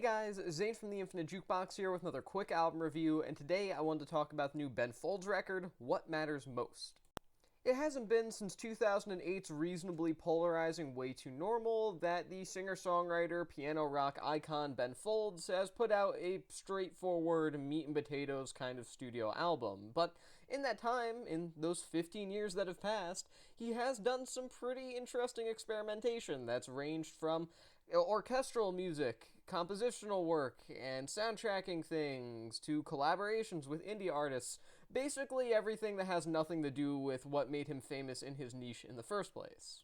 guys, Zane from the Infinite Jukebox here with another quick album review, and today I wanted to talk about the new Ben Folds record, What Matters Most. It hasn't been since 2008's reasonably polarizing Way Too Normal that the singer-songwriter, piano rock icon Ben Folds has put out a straightforward, meat-and-potatoes kind of studio album. But in that time, in those 15 years that have passed, he has done some pretty interesting experimentation that's ranged from orchestral music, compositional work, and soundtracking things, to collaborations with indie artists, basically everything that has nothing to do with what made him famous in his niche in the first place.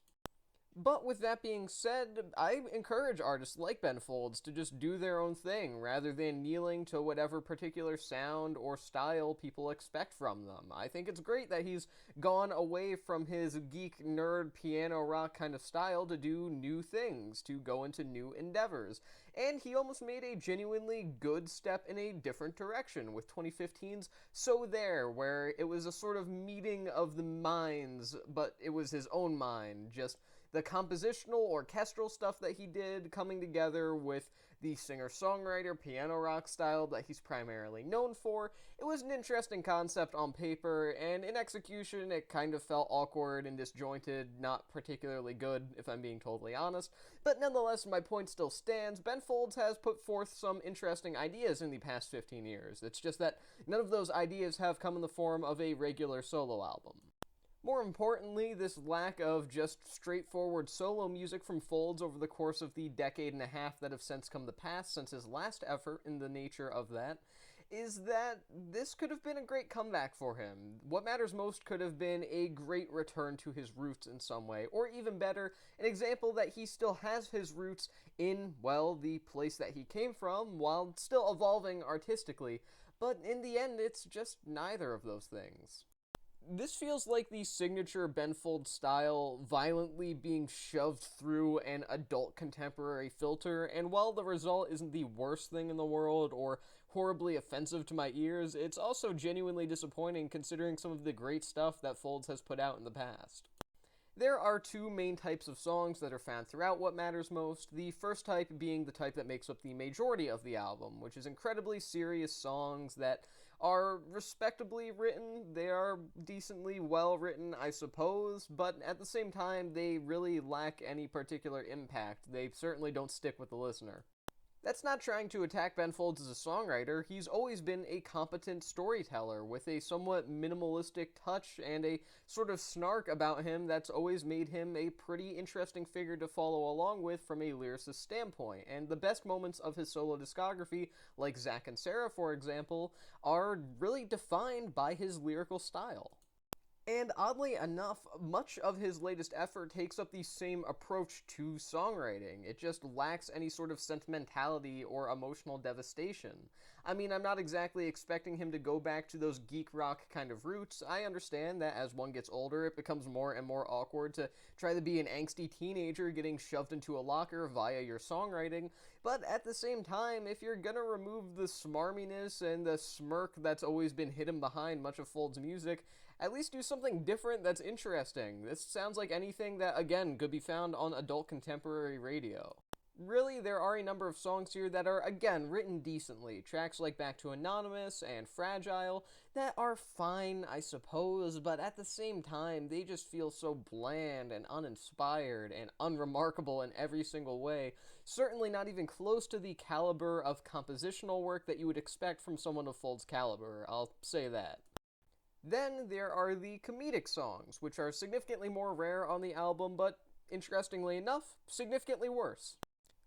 But with that being said, I encourage artists like Ben Folds to just do their own thing, rather than kneeling to whatever particular sound or style people expect from them. I think it's great that he's gone away from his geek, nerd, piano rock kind of style to do new things, to go into new endeavors. And he almost made a genuinely good step in a different direction with 2015's So There, where it was a sort of meeting of the minds, but it was his own mind, just the compositional, orchestral stuff that he did coming together with the singer-songwriter, piano rock style that he's primarily known for. It was an interesting concept on paper, and in execution it kind of felt awkward and disjointed, not particularly good, if I'm being totally honest. But nonetheless, my point still stands. Ben Folds has put forth some interesting ideas in the past 15 years. It's just that none of those ideas have come in the form of a regular solo album. More importantly, this lack of just straightforward solo music from Folds over the course of the decade and a half that have since come to pass since his last effort in the nature of that, is that this could have been a great comeback for him. What Matters Most could have been a great return to his roots in some way, or even better, an example that he still has his roots in, well, the place that he came from, while still evolving artistically, but in the end, it's just neither of those things. This feels like the signature Ben Folds style violently being shoved through an adult contemporary filter, and while the result isn't the worst thing in the world or horribly offensive to my ears, it's also genuinely disappointing considering some of the great stuff that Folds has put out in the past. There are two main types of songs that are found throughout What Matters Most, the first type being the type that makes up the majority of the album, which is incredibly serious songs that are respectably written. They are decently well written, I suppose, but at the same time, they really lack any particular impact. They certainly don't stick with the listener. That's not trying to attack Ben Folds as a songwriter. He's always been a competent storyteller with a somewhat minimalistic touch and a sort of snark about him that's always made him a pretty interesting figure to follow along with from a lyricist standpoint. And the best moments of his solo discography, like Zack and Sarah for example, are really defined by his lyrical style. And oddly enough, much of his latest effort takes up the same approach to songwriting. It just lacks any sort of sentimentality or emotional devastation. I mean, I'm not exactly expecting him to go back to those geek rock kind of roots. I understand that as one gets older, it becomes more and more awkward to try to be an angsty teenager getting shoved into a locker via your songwriting, but at the same time, if you're gonna remove the smarminess and the smirk that's always been hidden behind much of Folds' music, at least do something different that's interesting. This sounds like anything that, again, could be found on adult contemporary radio. Really, there are a number of songs here that are, again, written decently. Tracks like Back to Anonymous and Fragile that are fine, I suppose, but at the same time, they just feel so bland and uninspired and unremarkable in every single way. Certainly not even close to the caliber of compositional work that you would expect from someone of Folds' caliber, I'll say that. Then there are the comedic songs, which are significantly more rare on the album, but interestingly enough, significantly worse.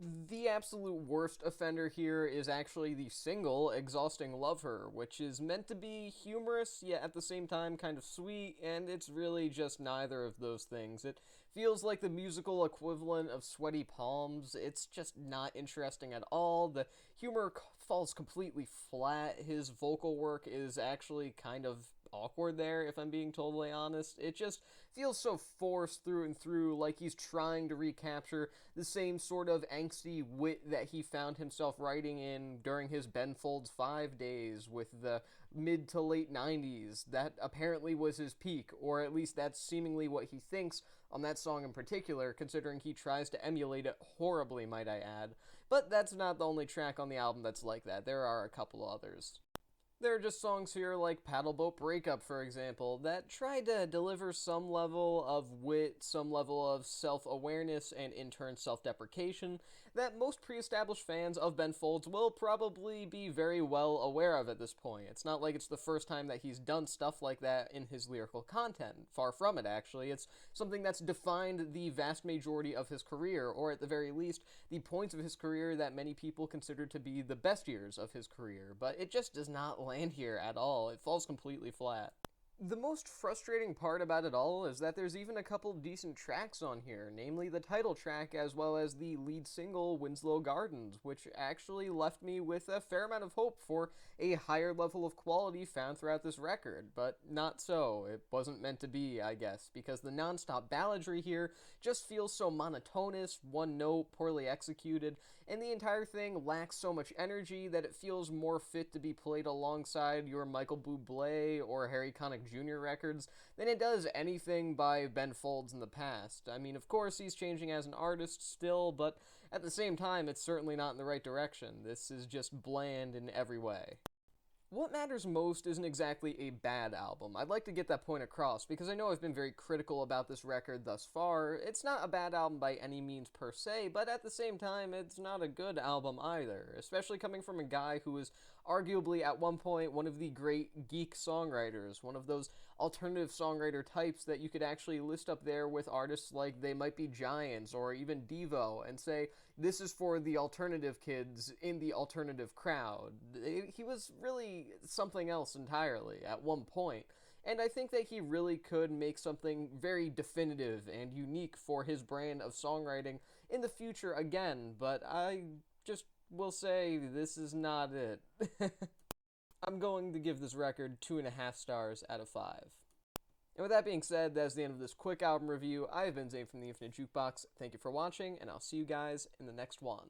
The absolute worst offender here is actually the single, Exhausting Love Her, which is meant to be humorous, yet at the same time kind of sweet, and it's really just neither of those things. It feels like the musical equivalent of Sweaty Palms. It's just not interesting at all. The humor falls completely flat. His vocal work is actually kind of awkward there, if I'm being totally honest. It just feels so forced through and through, like he's trying to recapture the same sort of angsty wit that he found himself writing in during his Ben Folds 5 days with the mid to late 90s. That apparently was his peak, or at least that's seemingly what he thinks on that song in particular, considering he tries to emulate it horribly, might I add. But that's not the only track on the album that's like that. There are a couple others. There are just songs here like Paddleboat Breakup, for example, that try to deliver some level of wit, some level of self-awareness, and in turn self-deprecation that most pre-established fans of Ben Folds will probably be very well aware of at this point. It's not like it's the first time that he's done stuff like that in his lyrical content. Far from it, actually. It's something that's defined the vast majority of his career, or at the very least, the points of his career that many people consider to be the best years of his career. But it just does not land here at all. It falls completely flat. The most frustrating part about it all is that there's even a couple decent tracks on here, namely the title track as well as the lead single, Winslow Gardens, which actually left me with a fair amount of hope for a higher level of quality found throughout this record, but not so. It wasn't meant to be, I guess, because the non-stop balladry here just feels so monotonous, one note, poorly executed, and the entire thing lacks so much energy that it feels more fit to be played alongside your Michael Bublé or Harry Connick Jr. records than it does anything by Ben Folds in the past. I mean, of course, he's changing as an artist still, but at the same time, it's certainly not in the right direction. This is just bland in every way. What Matters Most isn't exactly a bad album. I'd like to get that point across, because I know I've been very critical about this record thus far. It's not a bad album by any means per se, but at the same time, it's not a good album either, especially coming from a guy who was arguably at one point one of the great geek songwriters, one of those alternative songwriter types that you could actually list up there with artists like They Might Be Giants or even Devo and say, this is for the alternative kids in the alternative crowd. He was really something else entirely at one point, and I think that he really could make something very definitive and unique for his brand of songwriting in the future again, but I just will say this is not it. I'm going to give this record 2.5 stars out of 5. And with that being said, that's the end of this quick album review. I have been Zane from the Infinite Jukebox. Thank you for watching, and I'll see you guys in the next one.